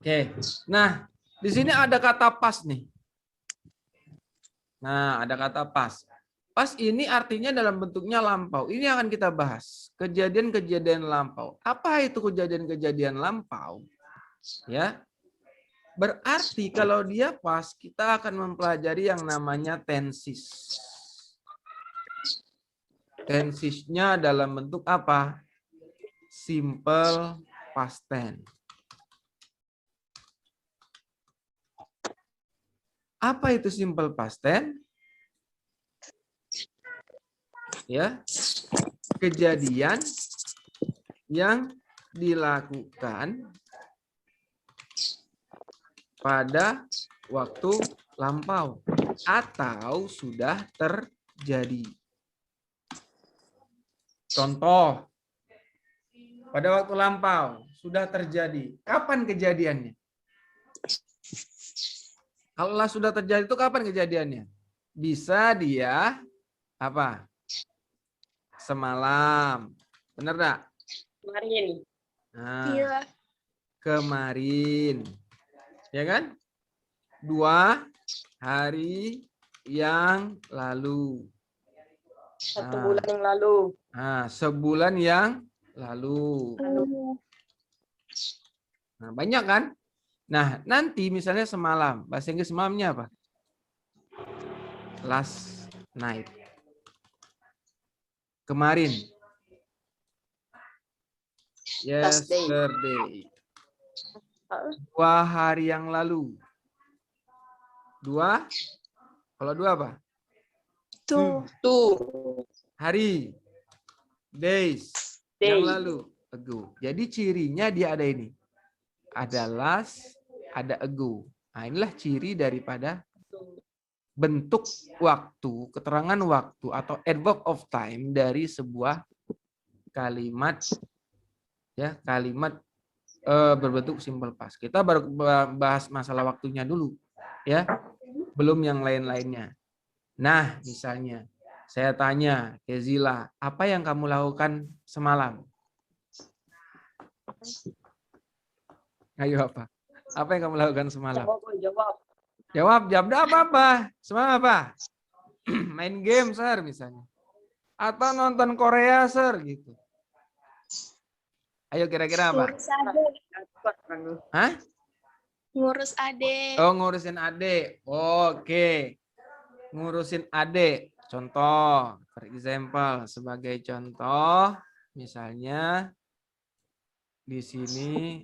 Oke. Nah, di sini ada kata pas nih. Nah, ada kata pas. Pas ini artinya dalam bentuknya lampau. Ini akan kita bahas. Kejadian-kejadian lampau. Apa itu kejadian-kejadian lampau? Ya. Berarti kalau dia pas, kita akan mempelajari yang namanya tenses. Tensesnya dalam bentuk apa? Simple past tense. Apa itu simple past tense? Ya, kejadian yang dilakukan pada waktu lampau atau sudah terjadi. Contoh, pada waktu lampau sudah terjadi. Kapan kejadiannya? Kalau sudah terjadi itu kapan kejadiannya? Bisa dia apa? Semalam. Benar enggak? Kemarin. Nah, Iya. kemarin. Ya kan? 2 hari yang lalu. 1 bulan yang lalu. Nah, sebulan yang lalu. Nah, banyak kan? Nah, nanti misalnya semalam. Bahasa Inggris semalamnya apa? Last night. Kemarin. Yesterday. 2 hari yang lalu. 2. Kalau 2 apa? Tuh. Hari. Days. Yang lalu. Ago. Jadi cirinya dia ada ini. Ada last, ada ago. Nah, inilah ciri daripada bentuk waktu, keterangan waktu atau adverb of time dari sebuah kalimat, ya, kalimat berbentuk simple past. Kita baru bahas masalah waktunya dulu, ya, belum yang lain-lainnya. Nah, misalnya saya tanya ke Zila, apa yang kamu lakukan semalam? Ayo apa? Apa yang kamu lakukan semalam? Jawab. Jawab apa-apa. Semalam apa? Main game, Sir, misalnya. Atau nonton Korea, Sir, gitu. Ayo kira-kira apa? Ngurus adik. Hah? Ngurus adik. Oh, ngurusin adik. Oke. Ngurusin adik. Contoh, for example, sebagai contoh, misalnya di sini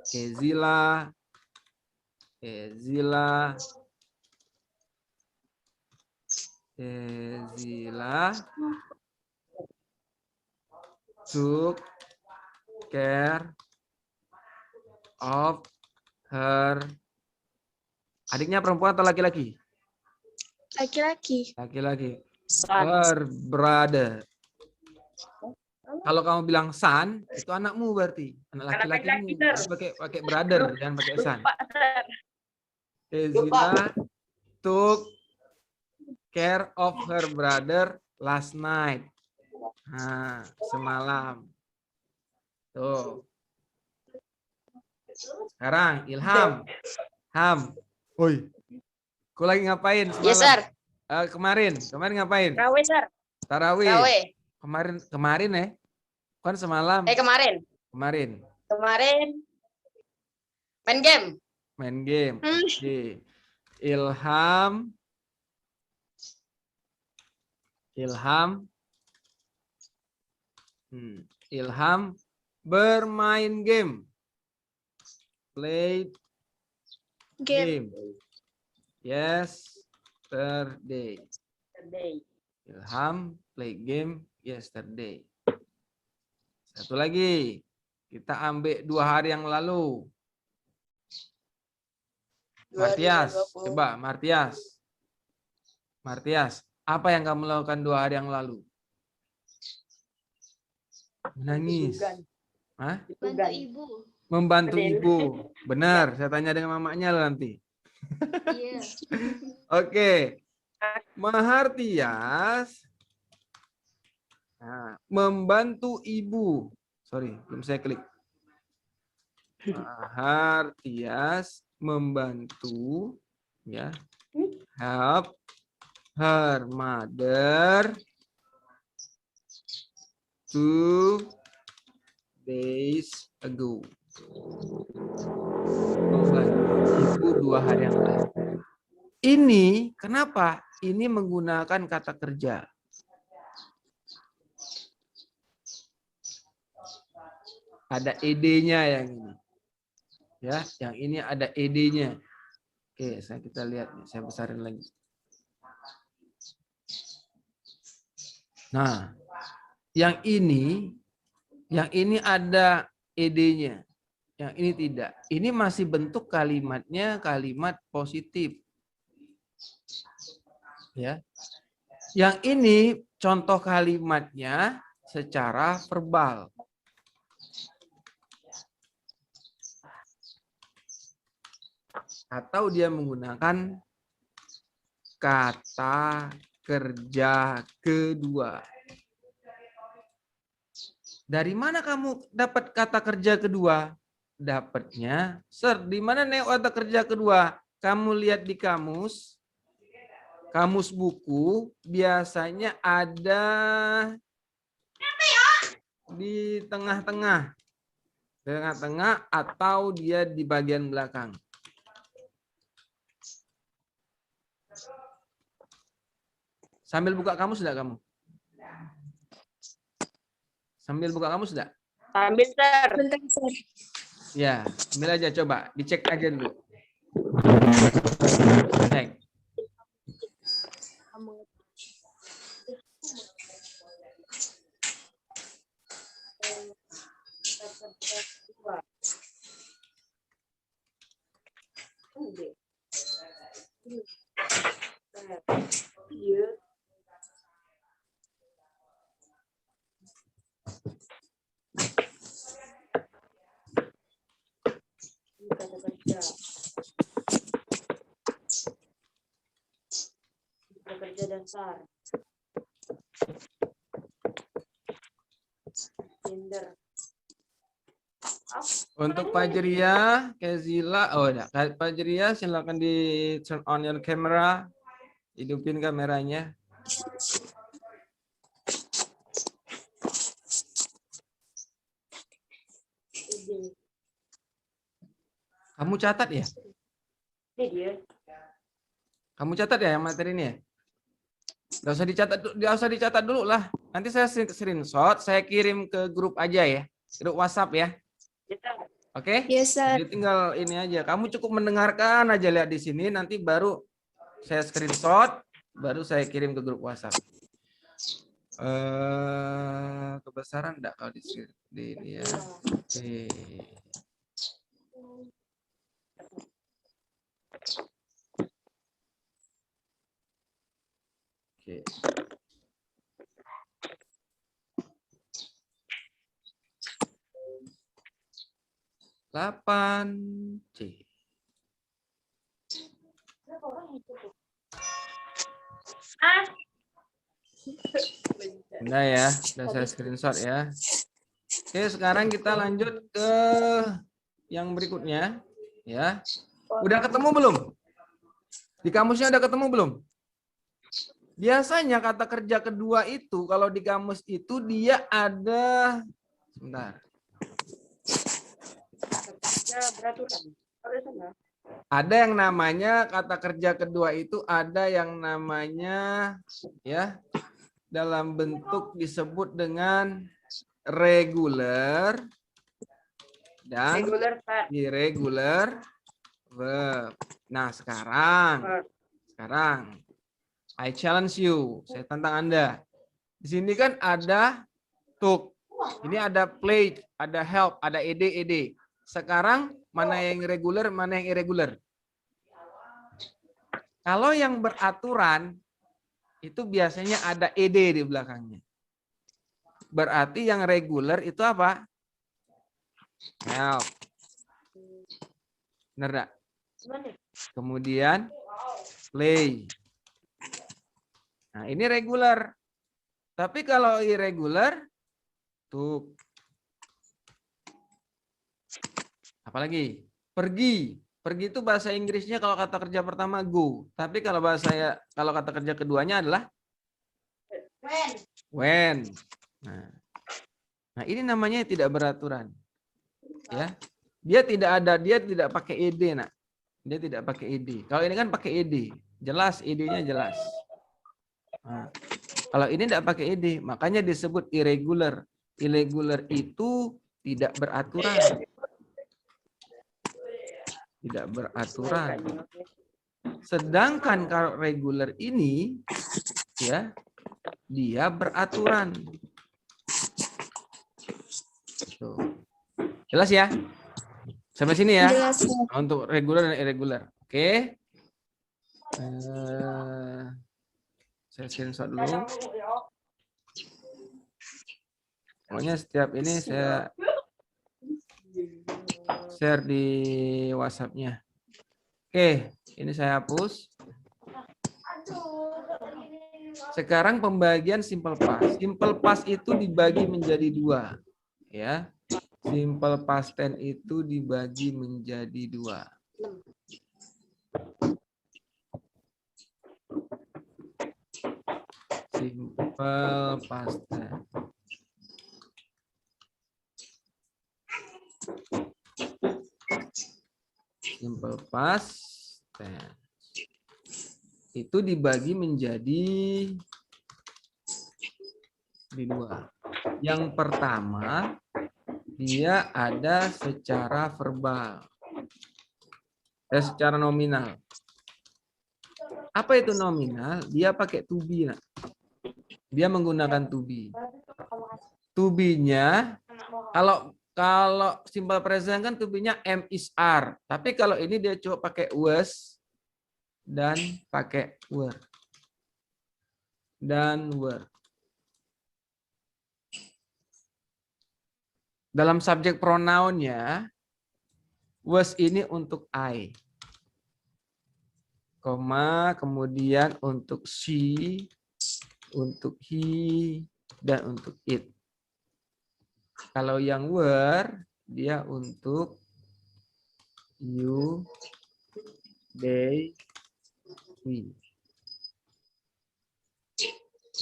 Kezila took care of her. Adiknya perempuan atau laki-laki? Laki-laki. Laki-laki. Her brother. Kalau kamu bilang son, itu anakmu berarti. Anak laki-lakimu. Pakai brother, jangan pakai son. Kezila took care of her brother last night. Nah, semalam. Tuh. Sekarang Ilham. Oi. Kau lagi ngapain semalam? Yes, sir. Kemarin ngapain? Tarawih, sir. Tarawih. Kemarin ya? Kan semalam. Kemarin. Main game. Oke. Ilham bermain game. Play game. Yesterday. Ilham play game yesterday. Satu lagi. Kita ambil 2 hari yang lalu. Martias, coba Martias, apa yang kamu lakukan 2 hari yang lalu? Menangis. Hah? Bantu ibu. Membantu ibu. Benar, saya tanya dengan mamanya nanti. Iya. Oke. Mahartias membantu ibu. Sorry, belum saya klik. Bahar Tias membantu, ya, help her mother 2 days ago. Membantu ibu 2 hari yang lalu. Ini kenapa? Ini menggunakan kata kerja. Ada ed-nya yang ini. Ya, yang ini ada ed-nya. Oke, kita lihat nih, saya besarin lagi. Nah, yang ini ada ed-nya. Yang ini tidak. Ini masih bentuk kalimatnya kalimat positif. Ya. Yang ini contoh kalimatnya secara verbal. Atau dia menggunakan kata kerja kedua. Dari mana kamu dapat kata kerja kedua? Dapatnya, di mana nih kata kerja kedua? Kamu lihat di kamus buku, biasanya ada di tengah-tengah. Tengah-tengah atau dia di bagian belakang. Sambil buka kamus sudah kamu? Sambil buka kamus sudah? Ambil, Sir. Bentar, Sir. Ya, ambil aja coba. Dicek aja dulu. Cek. Kerja dasar. Gender. Untuk Fajria, Kezila, oh enggak. Fajria silakan di turn on your camera. Hidupin kameranya. Kamu catat ya? Ini dia. Kamu catat ya yang materi ini ya? Nggak usah dicatat dulu lah. Nanti saya screenshot, saya kirim ke grup aja ya. Grup WhatsApp ya. Oke? Yes, Sir. Jadi tinggal ini aja. Kamu cukup mendengarkan aja, lihat di sini, nanti baru saya screenshot, baru saya kirim ke grup WhatsApp. Kebesaran enggak kalau di ini ya. Oke. Oke. Delapan C. Udah ya, udah saya screenshot ya. Oke, sekarang kita lanjut ke yang berikutnya, ya. Udah ketemu belum? Di kamusnya udah ketemu belum? Biasanya kata kerja kedua itu kalau di kamus itu dia ada, sebentar. Ada yang namanya kata kerja kedua itu ada yang namanya ya dalam bentuk disebut dengan regular dan irregular verb. Nah, sekarang I challenge you, saya tantang Anda. Di sini kan ada took. Ini ada played, ada help, ada ed. Sekarang mana yang regular, mana yang irregular? Kalau yang beraturan itu biasanya ada ed di belakangnya. Berarti yang regular itu apa? Help. Benar enggak? Kemudian play. Nah, ini regular. Tapi kalau irregular, tuh. Apalagi? Pergi. Pergi itu bahasa Inggrisnya kalau kata kerja pertama go. Tapi kalau kata kerja keduanya adalah when. Nah, ini namanya tidak beraturan. Ya. Dia tidak pakai ed, nak. Dia tidak pakai ed. Kalau ini kan pakai ed. Jelas ed-nya jelas. Nah, kalau ini tidak pakai ed, makanya disebut irregular. Irregular itu tidak beraturan. Tidak beraturan. Sedangkan kalau regular ini, ya, dia beraturan. Tuh. Jelas ya? Sampai sini ya? Jelas. Untuk regular dan irregular. Oke. Saya screenshot dulu. Pokoknya setiap ini saya share di WhatsApp-nya. Oke, ini saya hapus. Sekarang pembagian simple past. Simple past itu dibagi menjadi dua. Ya. Simple past tense itu dibagi menjadi dua. Simple past tense. Simple past tense. Itu dibagi menjadi dua. Yang pertama, dia ada secara verbal. Secara nominal. Apa itu nominal? Dia pakai to be. Nah. Dia menggunakan to be. To be-nya, kalau simple present kan to be-nya am, is, are. Tapi kalau ini dia cuma pakai was dan pakai were. Dan were. Dalam subjek pronounnya, was ini untuk I. Koma, kemudian untuk she, untuk he, dan untuk it. Kalau yang were, dia untuk you, they, we.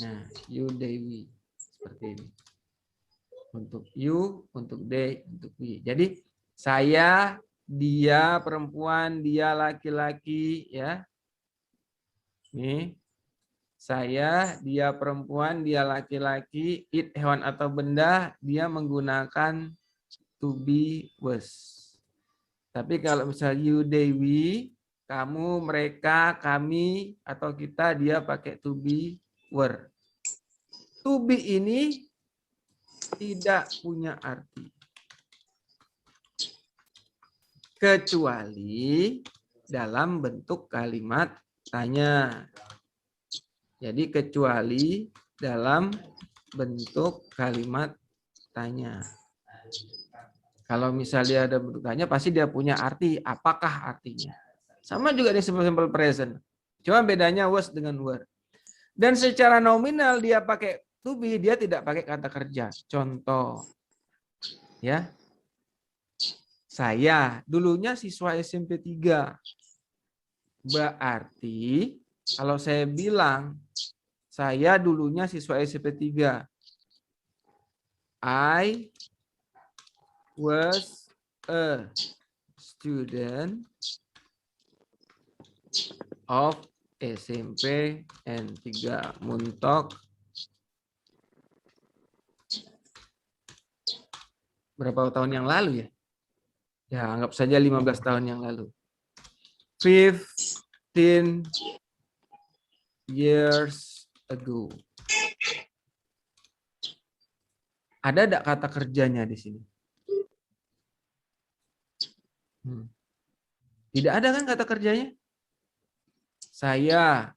Nah, you, they, we. Seperti ini. Untuk you, untuk they, untuk we. Jadi, saya, dia perempuan, dia laki-laki, ya. Nih. Saya, dia perempuan, dia laki-laki, it hewan atau benda, dia menggunakan to be, was. Tapi kalau misalnya you, they, we, kamu, mereka, kami, atau kita, dia pakai to be, were. To be ini tidak punya arti. Kecuali dalam bentuk kalimat tanya. Jadi kecuali dalam bentuk kalimat tanya. Kalau misalnya ada bentuk tanya, pasti dia punya arti. Apakah artinya? Sama juga di simple present. Cuma bedanya was dengan were. Dan secara nominal dia pakai to be, dia tidak pakai kata kerja. Contoh, ya, saya dulunya siswa SMP 3. Berarti kalau saya bilang saya dulunya siswa SMP 3. I was a student of SMP N3 Muntok. Berapa tahun yang lalu ya? Ya, anggap saja 15 tahun yang lalu. 15 years ago. Ada enggak kata kerjanya di sini? Tidak ada kan kata kerjanya? Saya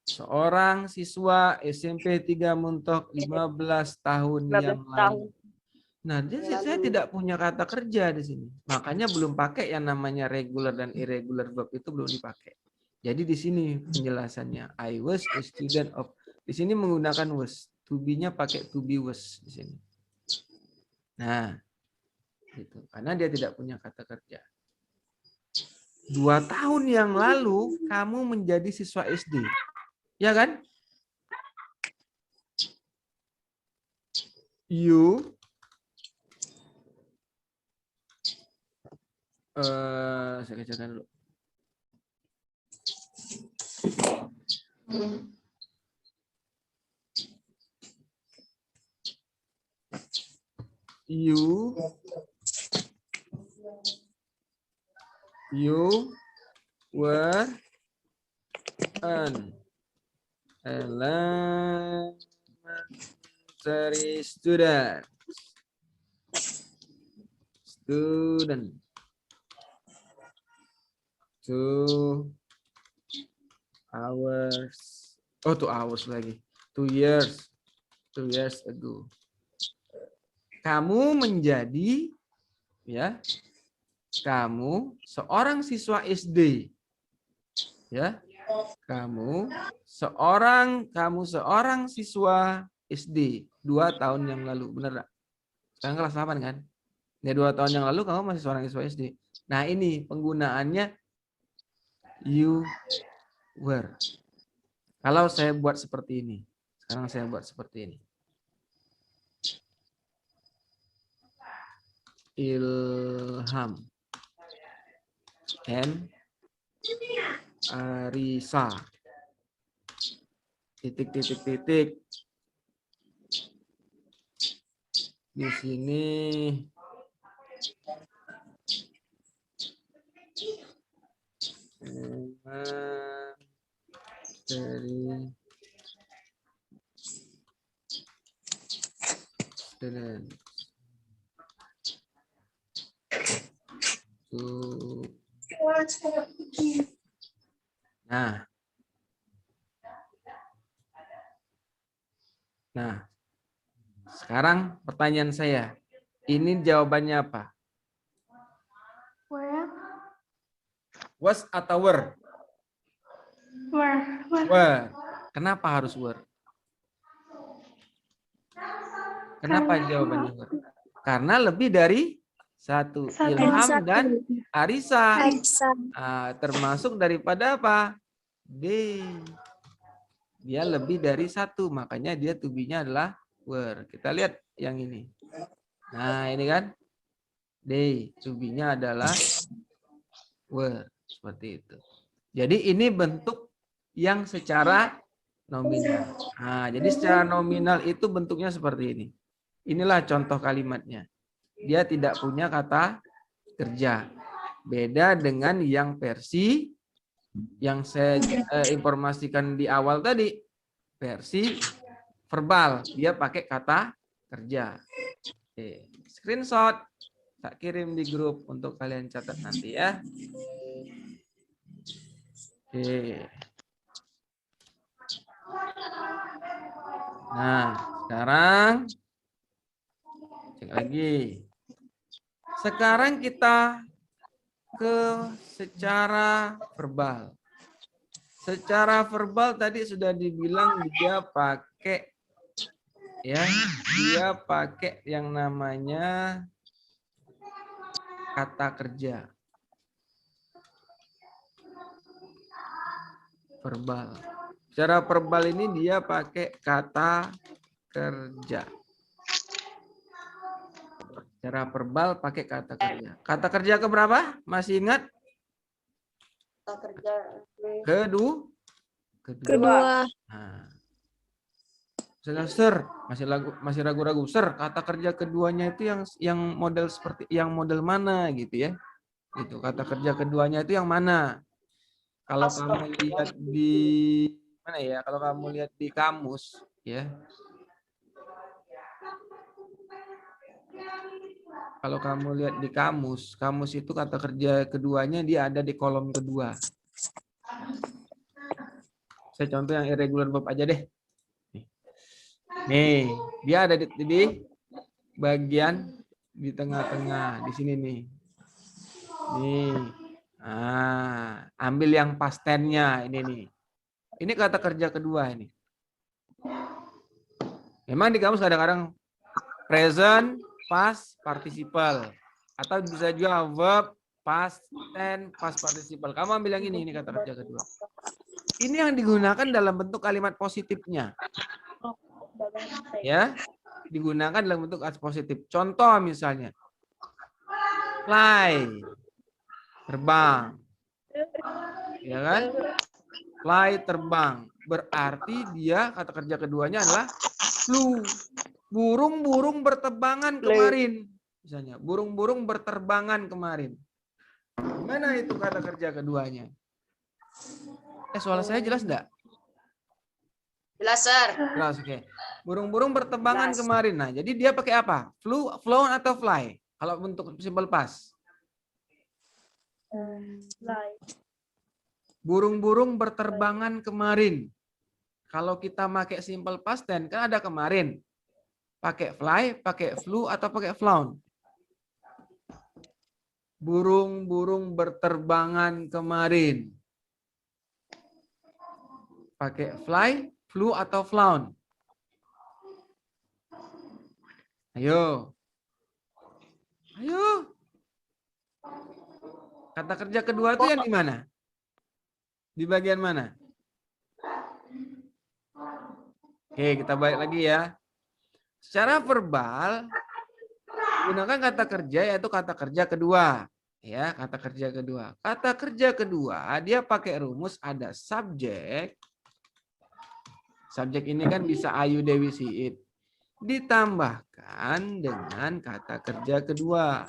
seorang siswa SMP 3 Muntok 15 tahun yang lalu. Nah, saya tidak punya kata kerja di sini. Makanya belum pakai yang namanya regular dan irregular verb itu belum dipakai. Jadi di sini penjelasannya. I was a student of. Di sini menggunakan was. To be-nya pakai to be was di sini. Nah, Gitu. Karena dia tidak punya kata kerja. 2 tahun yang lalu kamu menjadi siswa SD. Ya kan? You saya kecilkan dulu. You were an elementary student. 2 hours. Oh, 2 hours lagi. 2 years. 2 years ago. Kamu menjadi, ya, kamu seorang siswa SD. Ya. Kamu seorang siswa SD 2 tahun yang lalu, benar enggak? Sekarang kelas 8 kan? Ya 2 tahun yang lalu kamu masih seorang siswa SD. Nah, ini penggunaannya you were. Kalau saya buat seperti ini. Sekarang saya buat seperti ini. Ilham and Arisa. Titik. Di sini dari student. Nah, sekarang pertanyaan saya, ini jawabannya apa? Were. Was atau were? Were. Kenapa harus were? Kenapa jawabannya were? Karena lebih dari satu. Ilham dan Arisa. Termasuk daripada apa? D. Dia lebih dari satu, makanya dia to be-nya adalah were. Kita lihat yang ini. Nah, ini kan D, to be-nya adalah were, seperti itu. Jadi ini bentuk yang secara nominal. Nah, jadi secara nominal itu bentuknya seperti ini. Inilah contoh kalimatnya. Dia tidak punya kata kerja. Beda dengan yang versi yang saya informasikan di awal tadi, versi verbal, dia pakai kata kerja. Oke, screenshot tak kirim di grup untuk kalian catat nanti ya. Oke. Nah, sekarang cek lagi. Sekarang kita ke secara verbal. Secara verbal tadi sudah dibilang dia pakai yang namanya kata kerja. Verbal. Secara verbal ini dia pakai kata kerja. Secara verbal pakai kata kerja. Kata kerja keberapa? Masih ingat? Kata kerja Kedua. Nah. Sir, masih ragu-ragu. Sir, kata kerja keduanya itu yang model seperti yang model mana gitu ya? Gitu. Kata kerja keduanya itu yang mana? Kalau kamu lihat di mana ya? Kalau kamu lihat di kamus ya. Kalau kamu lihat di kamus itu kata kerja keduanya dia ada di kolom kedua. Saya contoh yang irregular verb aja deh. Nih, dia ada di bagian di tengah-tengah di sini nih. Nih. Nah, ambil yang past tense-nya ini nih. Ini kata kerja kedua ini. Memang di kamus kadang-kadang present, past, participle. Atau bisa juga verb, past tense, past participle. Kamu ambil yang ini kata kerja kedua. Ini yang digunakan dalam bentuk kalimat positifnya. Ya, digunakan dalam bentuk kalimat positif. Contoh misalnya, fly, terbang. Ya kan? Fly, terbang. Berarti dia kata kerja keduanya adalah flew. Burung-burung berterbangan kemarin. Misalnya, burung-burung berterbangan kemarin. Gimana itu kata kerja keduanya? Soal saya jelas enggak? Jelas, Sir. Jelas, oke. Burung-burung berterbangan Jelas. kemarin. Nah, jadi dia pakai apa? Flew, flown atau fly? Kalau untuk simple past. Burung-burung berterbangan kemarin. Kalau kita pakai simple past tense kan ada kemarin. Pakai fly, pakai flew atau pakai flown? Burung-burung berterbangan kemarin. Pakai fly, flew atau flown? Ayo. Ayo. Kata kerja kedua itu yang di mana? Di bagian mana? Oke, kita balik lagi ya. Secara verbal, gunakan kata kerja yaitu kata kerja kedua. Ya, kata kerja kedua. Kata kerja kedua, dia pakai rumus ada subjek. Subjek ini kan bisa ayu, dewi, si, it. Ditambahkan dengan kata kerja kedua.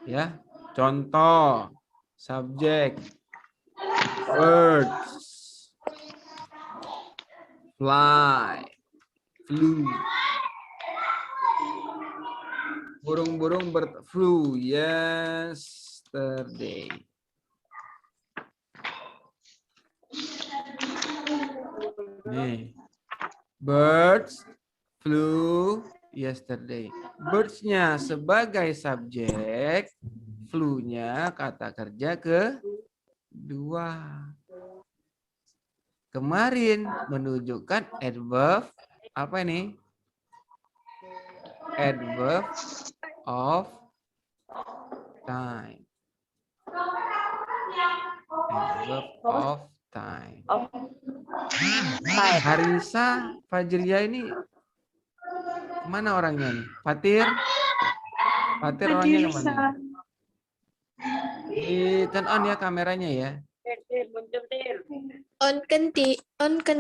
Ya, contoh subjek birds, fly, flew. Burung-burung flew yesterday. Nih. Birds flew yesterday. Birds-nya sebagai subjek, flew-nya kata kerja kedua. Kemarin menunjukkan adverb apa ini? Adverb of time. Adverb of time. Harisa Fajria ini mana orangnya nih? Fatir? Fatir orangnya kemana? Di turn on ya kameranya ya. On kan.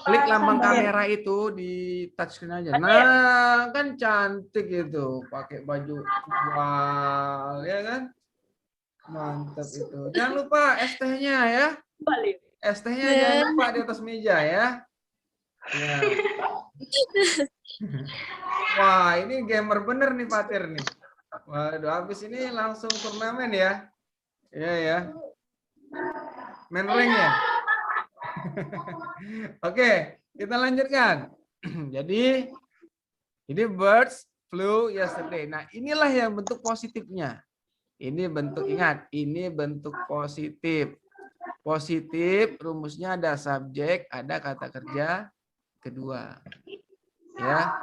Klik lambang kamera itu di touchscreen aja. Nah, kan cantik itu, pakai baju wal, ya kan? Mantap itu. Jangan lupa es tehnya ya. Es tehnya jangan lupa di atas meja ya. Ya. Wah, ini gamer bener nih Fatir nih. Waduh, habis ini langsung turnamen ya. Iya ya. Main rank ya. Oke, kita lanjutkan. Jadi, ini birds flew yesterday. Nah, inilah yang bentuk positifnya. Ini bentuk, ingat, ini bentuk positif. Positif, rumusnya ada subjek, ada kata kerja kedua. Ya.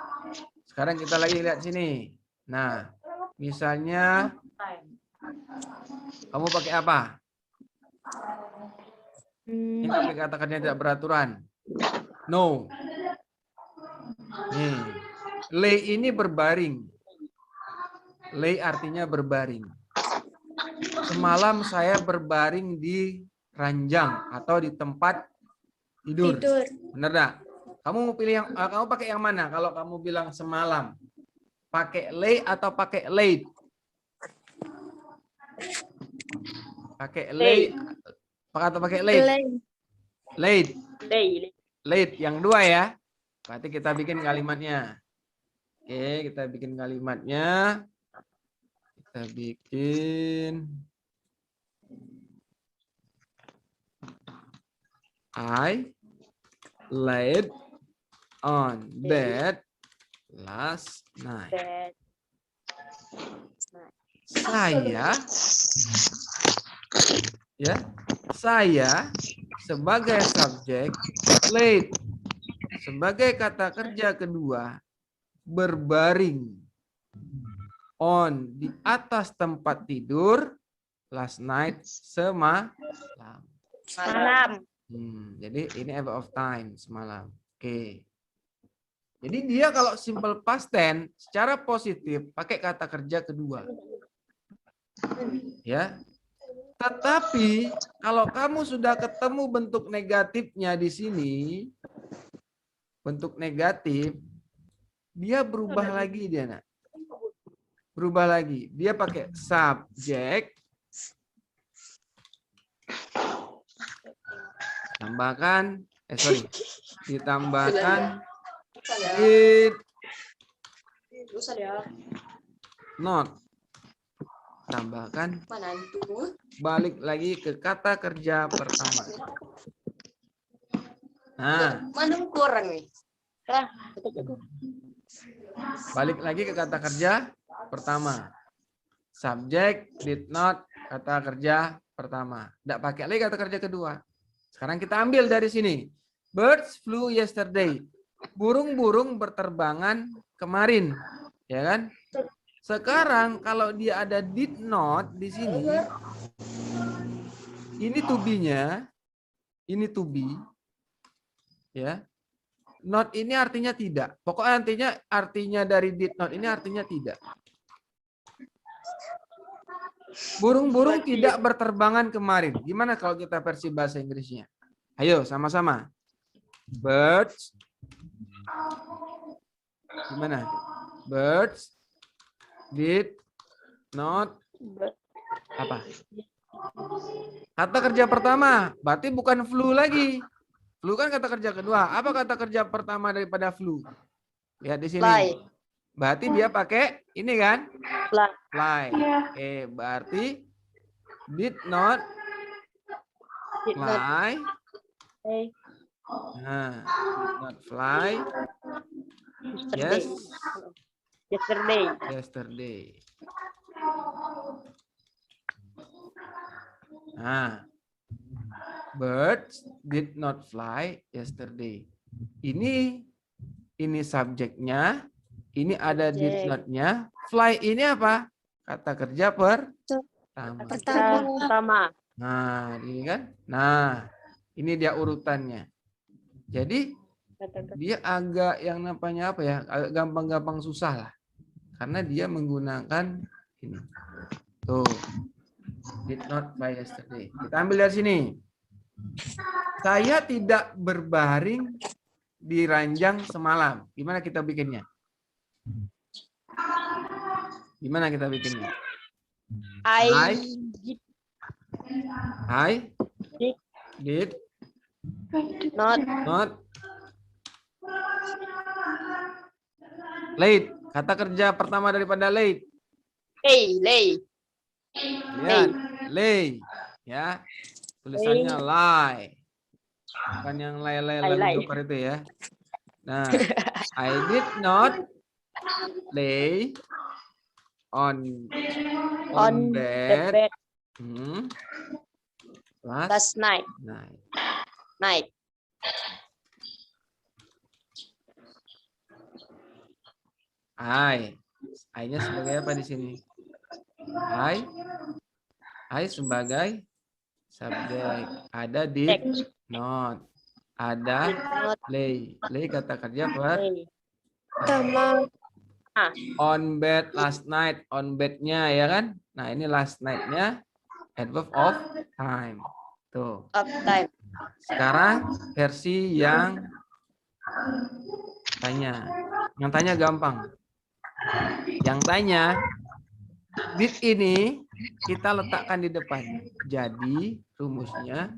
Sekarang kita lagi lihat sini. Nah, misalnya kamu pakai apa? Ini pakai kata kerja tidak beraturan. No. Nih. Lay ini berbaring. Lay artinya berbaring. Semalam saya berbaring di ranjang atau di tempat tidur. Benar enggak? Kamu pilih yang kamu pakai yang mana kalau kamu bilang semalam? Pakai lay atau pakai late? Pakai lay atau pakai late? Late. Late yang dua ya. Berarti kita bikin kalimatnya. Oke, kita bikin kalimatnya. Kita bikin I laid on bed last night. Saya sebagai subjek laid sebagai kata kerja kedua berbaring on di atas tempat tidur last night semalam. Malam. Jadi ini verb of time semalam. Oke. Jadi dia kalau simple past tense secara positif pakai kata kerja kedua. Ya. Tetapi kalau kamu sudah ketemu bentuk negatifnya di sini, bentuk negatif, dia berubah lagi dia, Nak. Berubah lagi. Dia pakai subjek. Tambahkan, ditambahkan did not. Tambahkan, balik lagi ke kata kerja pertama. Nah, Mana kurang nih? balik lagi ke kata kerja pertama. Subjek, did not, kata kerja pertama. Tidak pakai lagi kata kerja kedua. Sekarang kita ambil dari sini. Birds flew yesterday. Burung-burung berterbangan kemarin. Ya kan? Sekarang kalau dia ada did not di sini, ini to be-nya, ini to be, ya. Not ini artinya tidak. Pokoknya artinya dari did not ini artinya tidak. Burung-burung tidak berterbangan kemarin. Gimana kalau kita versi bahasa Inggrisnya? Ayo sama-sama. Birds. Gimana? Birds did not apa? Kata kerja pertama, berarti bukan flew lagi. Flew kan kata kerja kedua. Apa kata kerja pertama daripada flew? Lihat di sini. Fly. Berarti dia pakai ini kan? Fly. Fly. Oke, berarti did not fly. Nah, did not fly. Yes. Yesterday. Nah, birds did not fly yesterday. Ini subjeknya, ini ada did not-nya. Fly ini apa? Kata kerja Pertama. Nah, ini kan? Nah, ini dia urutannya. Jadi dia agak yang namanya apa ya? Agak gampang-gampang susah lah. Karena dia menggunakan ini. Tuh. Did not fly yesterday. Kita ambil dari sini. Saya tidak berbaring di ranjang semalam. Gimana kita bikinnya? Gimana kita bikinnya? I did not late. Kata kerja pertama daripada late. Lay. Lihat, lay. Ya. Tulisannya lie. Bukan yang lay lalu Joker itu ya. Nah, I did not lay on bed. Last night. I-nya sebagai apa di sini? I sebagai subjek. Ada did not. Ada lay. Lay kata kerja Pertama. On bed last night. On bed-nya ya kan? Nah, ini last night-nya adverb of time. Tuh. Of time. Sekarang versi yang tanya. Yang tanya gampang. Yang tanya, did ini kita letakkan di depan. Jadi rumusnya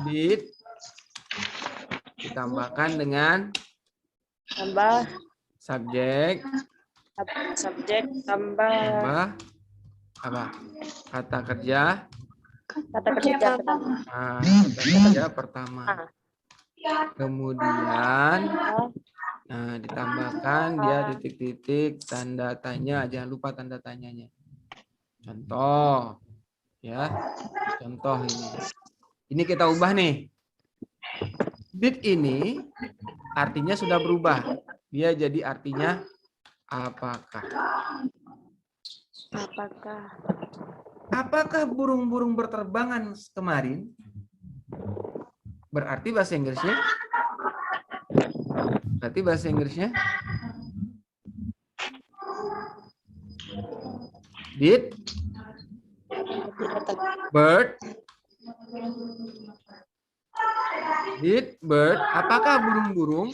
did ditambahkan dengan subjek tambah apa? Kata kerja pertama. Kemudian ditambahkan dia titik-titik tanda tanya, jangan lupa tanda tanyanya. Contoh ya. Contoh ini. Ini kita ubah nih. Did ini artinya sudah berubah. Dia jadi artinya apakah. Apakah? Apakah burung-burung berterbangan kemarin? Berarti bahasa Inggrisnya? Berarti bahasa Inggrisnya? Did bird? Did bird? Apakah burung-burung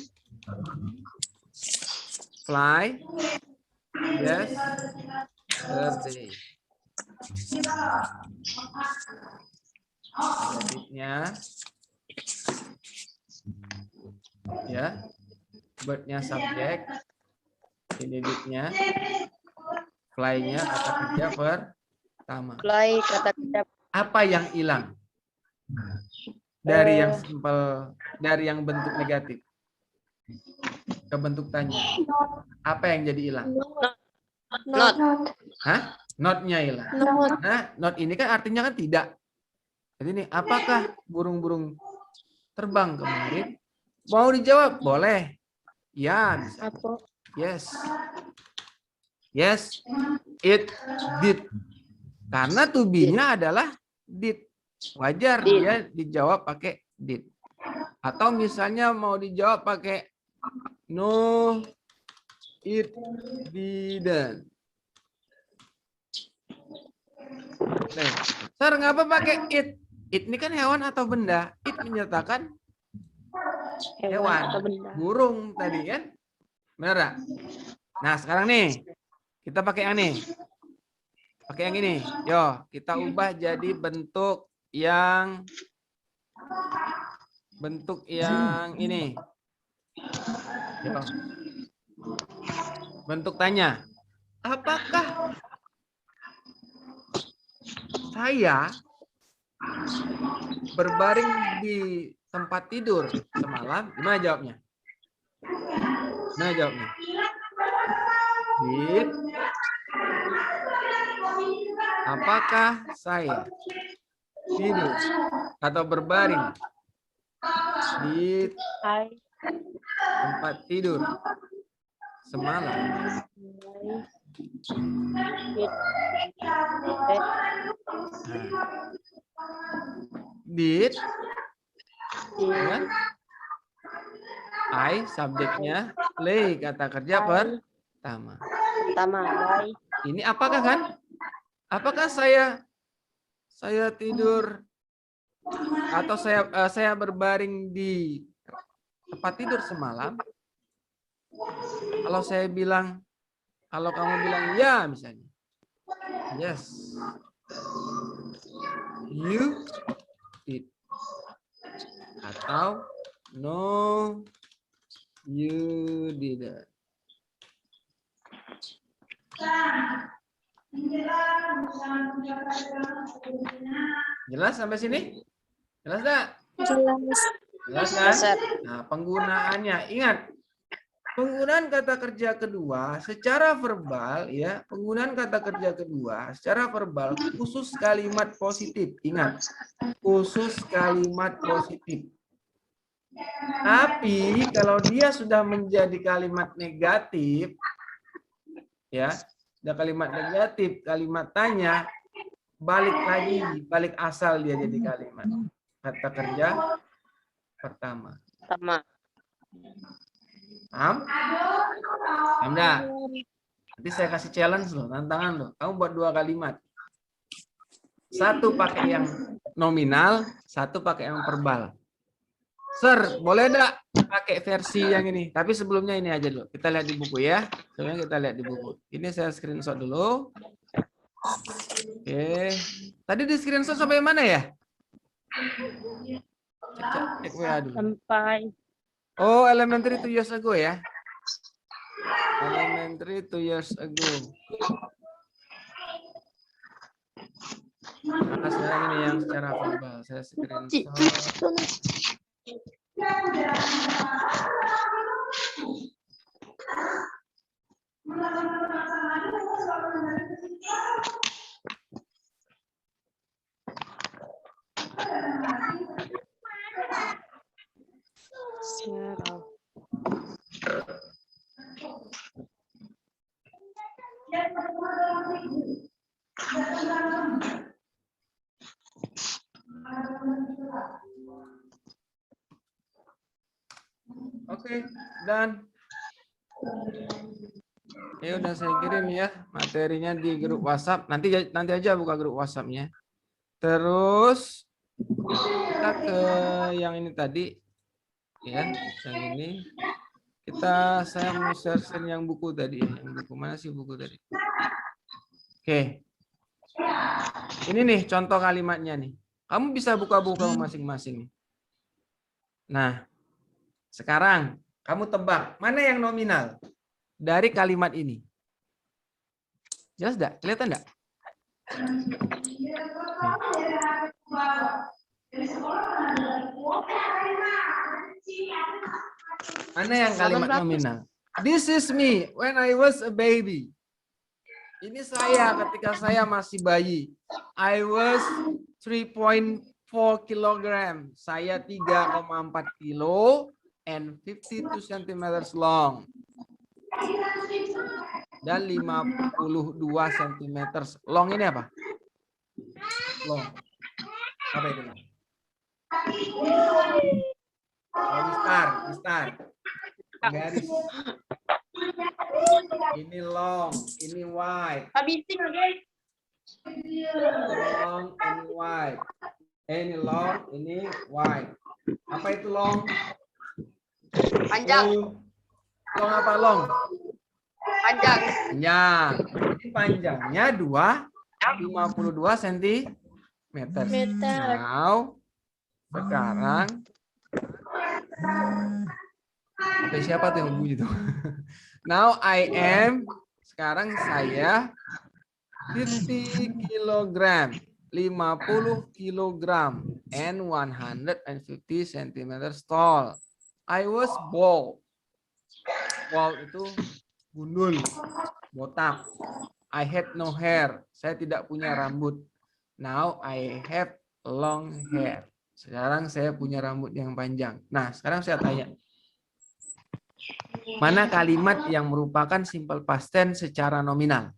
fly? Yes. Birthday. Did-nya ya, bird-nya subjek, ini did-nya, fly-nya kata kerja pertama. Fly kata kerja. Apa yang hilang dari yang simpel, dari yang bentuk negatif ke bentuk tanya? Apa yang jadi hilang? Not. Hah? Not-nya hilang. Nah, not ini kan artinya kan tidak. Jadi ini, apakah burung-burung terbang kemarin? Mau dijawab? Boleh. Ya, bisa. Yes. Yes, it did. Karena to be-nya adalah did. Wajar dia dijawab pakai did. Atau misalnya mau dijawab pakai no, it didn't. Nih, Sir, ngapa pakai it? It ini kan hewan atau benda? It menyatakan hewan, atau benda. burung tadi kan? Benar gak? Nah, sekarang nih kita pakai yang nih. Pakai yang ini. Yo, kita ubah jadi bentuk yang ini. Yo. Bentuk tanya. Apakah saya berbaring di tempat tidur semalam? Gimana jawabnya? Gimana jawabnya? Did. Apakah saya tidur atau berbaring di tempat tidur semalam? Did. Ya. I subjeknya, lay kata kerja pertama. Ini apakah kan? Apakah saya tidur atau saya berbaring di tempat tidur semalam? Kalau saya bilang, kalau kamu bilang ya misalnya, yes, you did, atau no, you didn't. Jelas sampai sini? Jelas enggak? Jelas kan? Nah, penggunaannya ingat, penggunaan kata kerja kedua secara verbal ya, penggunaan kata kerja kedua secara verbal khusus kalimat positif. Ingat, khusus kalimat positif. Tapi kalau dia sudah menjadi kalimat negatif ya, ada kalimat negatif, kalimat tanya, balik lagi, balik asal dia jadi kalimat kata kerja pertama. Paham? Paham enggak? Nanti saya kasih challenge loh, tantangan loh. Kamu buat 2 kalimat. Satu pakai yang nominal, satu pakai yang verbal. Sir, boleh enggak pakai versi yang ini? Tapi sebelumnya ini aja dulu. Kita lihat di buku ya. Sebelumnya kita lihat di buku. Ini saya screenshot dulu. Oke. Tadi di screenshot sampai mana ya? Cek WA dulu. Sampai. Oh, elementary 2 years ago ya. Elementary 2 years ago. Maka sekarang ini yang secara verbal. Saya screenshot. Oke, dan ya udah saya kirim ya materinya di grup WhatsApp. Nanti aja buka grup WhatsApp-nya. Terus kita ke yang ini tadi ya, yang ini. Saya mau share yang buku tadi ya. Yang buku mana sih buku tadi? Oke. Ini nih contoh kalimatnya nih. Kamu bisa buka buku masing-masing. Nah, sekarang kamu tebak mana yang nominal dari kalimat ini. Jelas enggak? Kelihatan enggak? Mana yang kalimat nominal? This is me when I was a baby. Ini saya ketika saya masih bayi. I was 3.4 kilogram. Saya 3,4 kilo and 52 cm long. Dan 52 cm. Long ini apa? Long. Apa itu? Oh, besar. Garis. Ini long, ini wide. Habisin, guys. Long, ini wide. Ini long, ini wide. Apa itu long? Panjang. Long apa long? Panjang. Panjang. Ini panjangnya 52 cm. Now, sekarang sampai siapa tuh yang bunyi tuh? Now sekarang saya 50 kilogram, 50 kilogram and 150 cm tall. I was bald. Bald itu gundul, botak. I had no hair. Saya tidak punya rambut. Now I have long hair. Sekarang saya punya rambut yang panjang. Nah, sekarang saya tanya. Mana kalimat yang merupakan simple past tense secara nominal?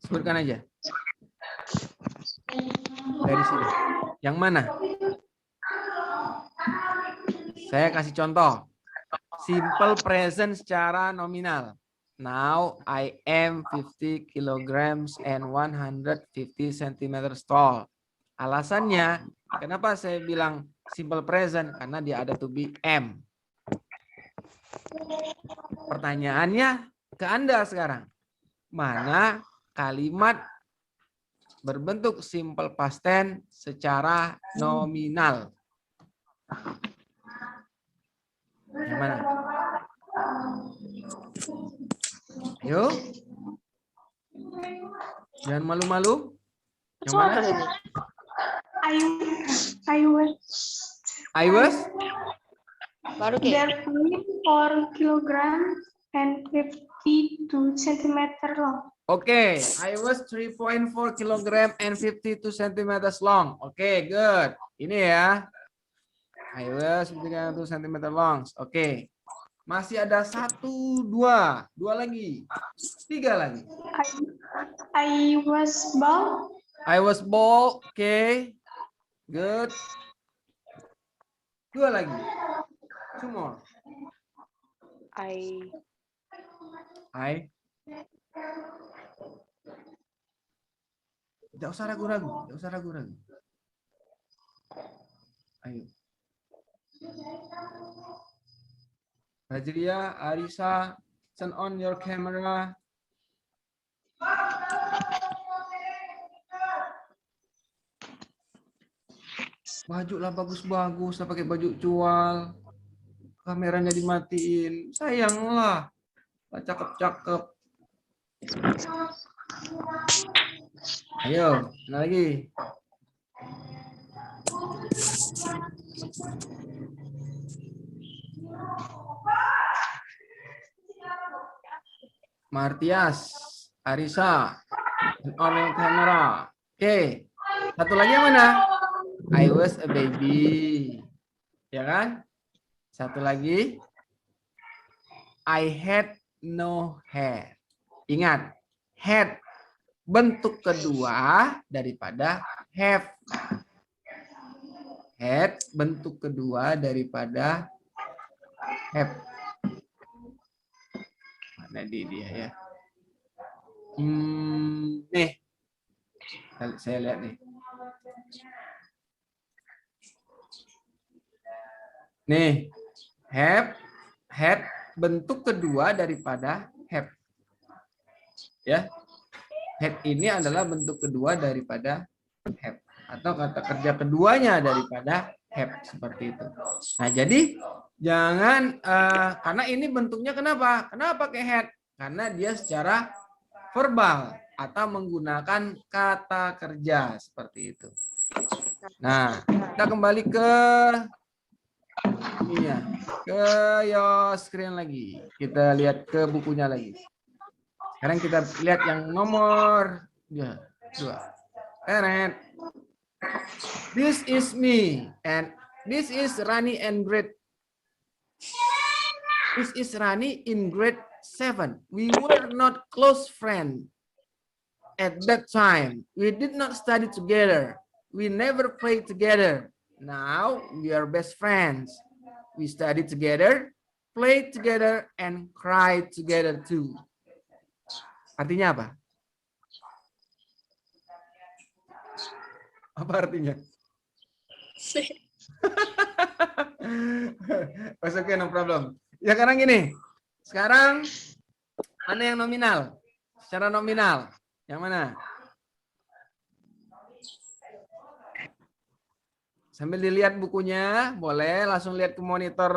Sebutkan aja. Dari sini. Yang mana? Saya kasih contoh. Simple present secara nominal. Now I am 50 kilograms and 150 cm tall. Alasannya, kenapa saya bilang simple present? Karena dia ada to be am. Pertanyaannya ke Anda sekarang. Mana kalimat berbentuk simple past tense secara nominal? Yang mana? Ayo. Jangan malu-malu. Yang mana? I was Baru kayak 4 kilogram and 52 centimeter long. Oke, I was 3.4 kilogram and 52 centimeters long. Oke, good. Ini ya. I was 52 centimeter long. Oke. Masih ada 1, 2. 2 lagi. 3 lagi. I was bald. I was bald. Oke. Good. 2 lagi. 2 more. I Tidak usah ragu-ragu. Ayo. Hajria, Arisa, turn on your camera. Baju lah bagus-bagus, lah pakai baju cual. Kameranya dimatiin. Sayanglah. Cakep-cakep. Ayo, mana lagi? Martias, Arisa, on your camera. Oke, satu lagi yang mana? I was a baby, ya kan? Satu lagi, I had no hair. Ingat, had bentuk kedua daripada have. Had bentuk kedua daripada have. Mana dia ya? Nih, saya lihat nih. Nih, have, had bentuk kedua daripada have. Ya, had ini adalah bentuk kedua daripada have, atau kata kerja keduanya daripada have, seperti itu. Nah, jadi jangan karena ini bentuknya kenapa? Kenapa pakai had? Karena dia secara verbal atau menggunakan kata kerja seperti itu. Nah, kita kembali ke ini ya, ke your screen lagi. Kita lihat ke bukunya lagi. Sekarang kita lihat yang nomor 2. Eret. This is me and this is Rani and grade. This is Rani in grade 7. We were not close friends at that time. We did not study together. We never played together. Now we are best friends. We study together, play together, and cry together too. Artinya apa? Apa artinya? Oke, no problem. Ya sekarang gini. Sekarang mana yang nominal? Secara nominal. Yang mana? Sambil dilihat bukunya, boleh. Langsung lihat ke monitor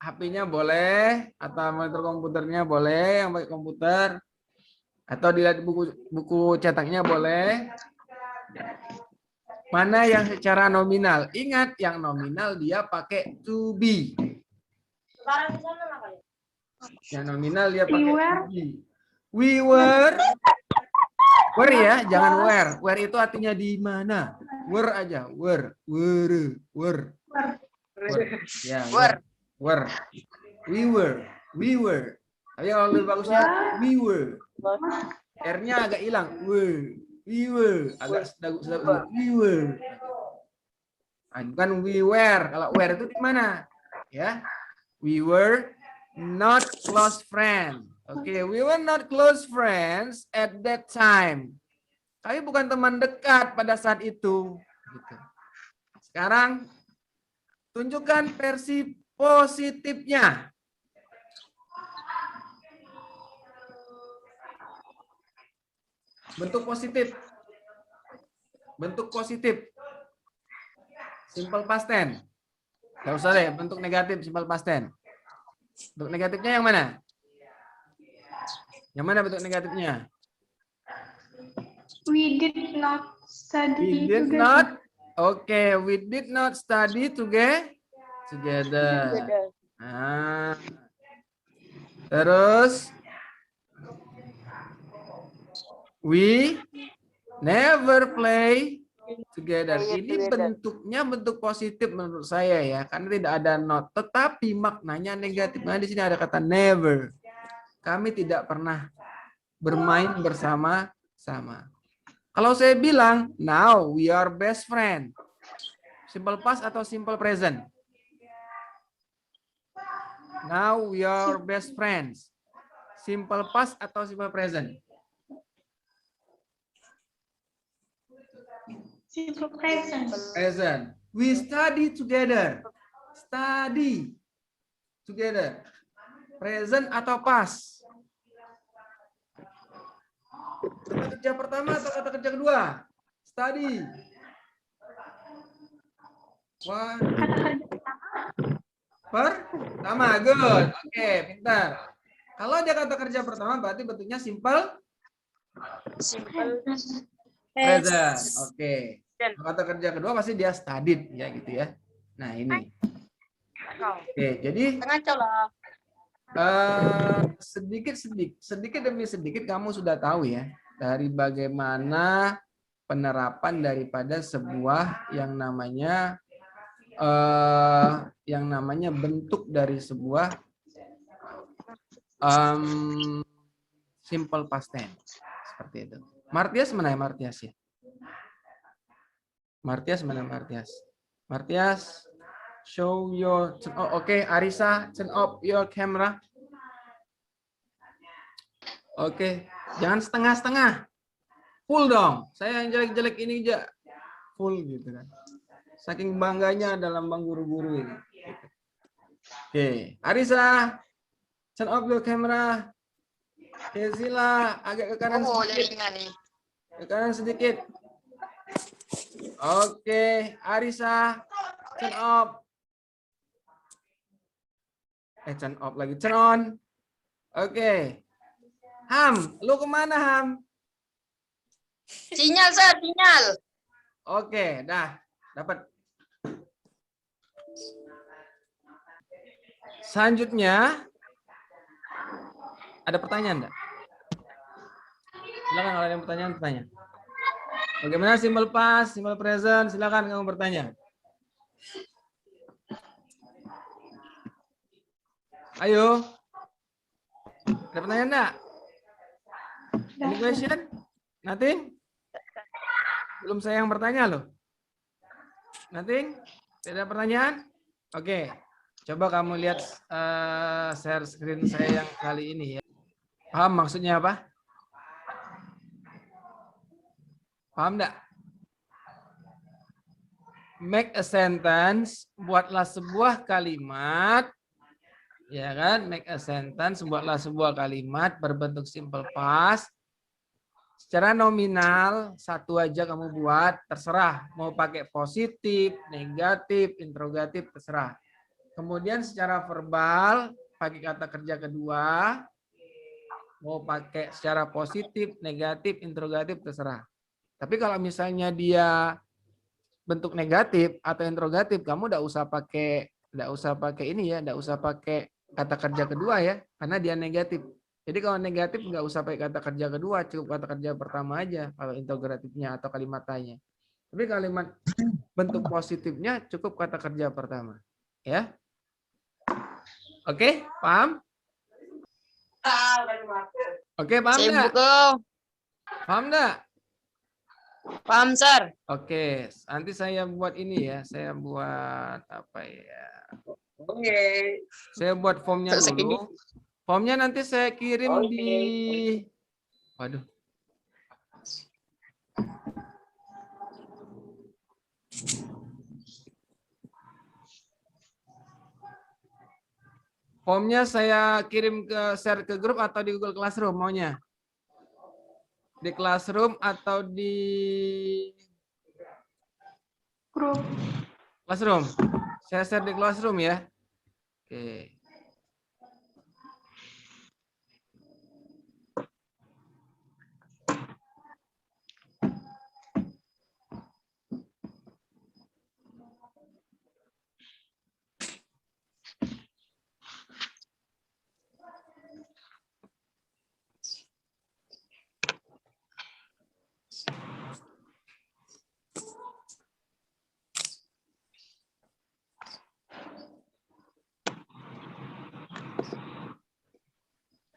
HP-nya boleh. Atau monitor komputernya boleh, yang pakai komputer. Atau dilihat buku cetaknya boleh. Mana yang secara nominal? Ingat, yang nominal dia pakai to be. Yang nominal dia pakai to be. We were. Were ya, jangan where. Where itu artinya di mana. Were aja, were. Ya, were. We were. Tapi kalau lebih bagusnya we were. R-nya agak hilang. We were. Agak sedap. We were. Bukan we were. Kalau were itu di mana? Ya. We were not close friends. Oke, we were not close friends at that time. Kami bukan teman dekat pada saat itu. Gitu. Sekarang tunjukkan versi positifnya. Bentuk positif. Bentuk positif. Simple past tense. Nggak usah deh, bentuk negatif simple past tense. Bentuk negatifnya yang mana? Yang mana bentuk negatifnya? We did not study We did together. not. Okay, we did not study together. Nah. Terus we never play together. Ini bentuknya bentuk positif menurut saya ya, karena tidak ada not. Tetapi maknanya negatif. Nah, di sini ada kata never. Kami tidak pernah bermain bersama-sama. Kalau saya bilang, now we are best friend. Simple past atau simple present? Now we are best friends. Simple past atau simple present? Simple present. Present. We study together. Study together. Present atau past? Kata kerja pertama atau kata kerja kedua? Study. One. Pertama, good. Oke, pintar. Kalau dia kata kerja pertama berarti bentuknya simple present. Oke. Kata kerja kedua pasti dia studied ya gitu ya. Nah, ini. Oke, jadi sedikit demi sedikit kamu sudah tahu ya dari bagaimana penerapan daripada sebuah yang namanya bentuk dari sebuah simple past tense. Seperti itu. Martias mana ya Martias ya? Martias mana Martias? Martias, show your. Oh, oke, Arisa, turn off your camera. Oke, jangan setengah-setengah. Full dong. Saya yang jelek-jelek ini aja full gitu kan. Saking bangganya dalam bang guru-guru ini. Oke, Arisa, turn off your camera. Oke, Sila, agak ke kanan Oh, sedikit. larinya nih. Ke kanan sedikit. Oke, Arisa, turn off. Turn off lagi, turn on. Oke. Ham, lu kemana Ham? Sinyal, Sir, sinyal. Oke, dah, dapat. Selanjutnya, ada pertanyaan enggak? Silakan kalau ada yang pertanyaan, bertanya. Bagaimana simple past, simple present? Silakan kamu bertanya. Ayo. Ada pertanyaan enggak? Any question? Nothing? Belum saya yang bertanya loh. Nothing? Tidak ada pertanyaan? Oke. Coba kamu lihat share screen saya yang kali ini ya. Paham maksudnya apa? Paham enggak? Make a sentence, buatlah sebuah kalimat. Ya kan? Make a sentence, buatlah sebuah kalimat berbentuk simple past. Secara nominal, satu aja kamu buat, terserah. Mau pakai positif, negatif, interrogatif, terserah. Kemudian secara verbal, pakai kata kerja kedua. Mau pakai secara positif, negatif, interrogatif, terserah. Tapi kalau misalnya dia bentuk negatif atau interrogatif, kamu enggak usah pakai ini ya, enggak usah pakai kata kerja kedua ya, karena dia negatif. Jadi kalau negatif nggak usah pakai kata kerja kedua, cukup kata kerja pertama aja kalau interrogatifnya atau kalimat tanya. Tapi kalimat bentuk positifnya cukup kata kerja pertama. Ya. Oke, paham? Oke, paham nggak? Paham nggak? Paham, Sir. Oke, nanti saya buat ini ya. Saya buat apa ya? Oke. Saya buat formnya dulu. Formnya nanti saya kirim di. Waduh. Formnya saya kirim share ke grup atau di Google Classroom maunya? Di Classroom atau di Grup. Classroom? Saya share di Classroom ya. Oke.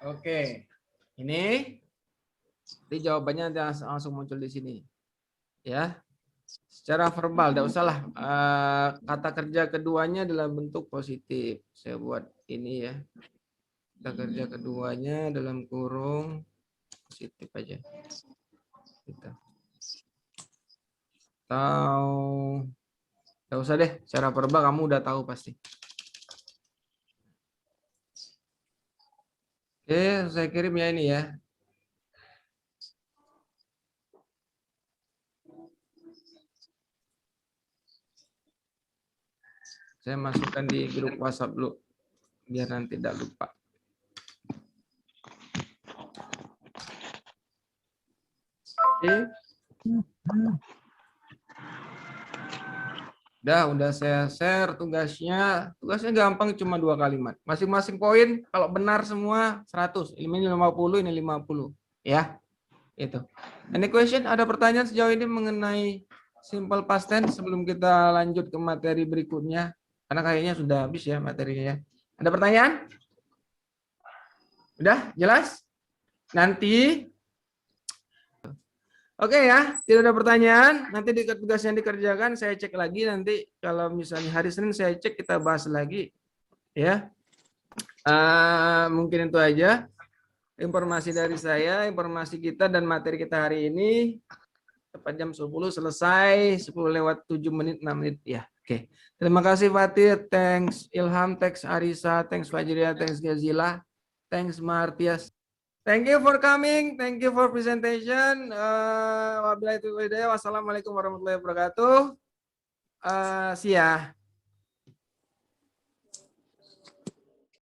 Oke, ini jawabannya langsung muncul di sini, ya. Secara verbal, tidak usahlah kata kerja keduanya dalam bentuk positif. Saya buat ini ya, kata kerja keduanya dalam kurung positif aja. Gitu. Atau tidak usah deh, secara verbal kamu udah tahu pasti. Oke, saya kirim ya ini ya. Saya masukkan di grup WhatsApp dulu, biar nanti tidak lupa. Oke. Udah saya share tugasnya. Tugasnya gampang, cuma 2 kalimat. Masing-masing poin kalau benar semua 100. Ini 50, ini 50. Ya. Itu. Any question? Ada pertanyaan sejauh ini mengenai simple past tense sebelum kita lanjut ke materi berikutnya? Karena kayaknya sudah habis ya materinya. Ada pertanyaan? Udah? Jelas? nanti. Oke ya, tidak ada pertanyaan. Nanti di tugas yang dikerjakan saya cek lagi nanti. Kalau misalnya hari Senin saya cek, kita bahas lagi. Ya, mungkin itu aja informasi dari saya, informasi kita dan materi kita hari ini. Tepat jam 10 selesai, 10:07, 6 menit ya. Oke. Terima kasih Fatir, thanks Ilham, thanks Arisa, thanks Fajria, thanks Gazila, thanks Martias. Thank you for coming, thank you for presentation. Wabillahi taufiq wal hidayah. Wassalamualaikum warahmatullahi wabarakatuh. See ya.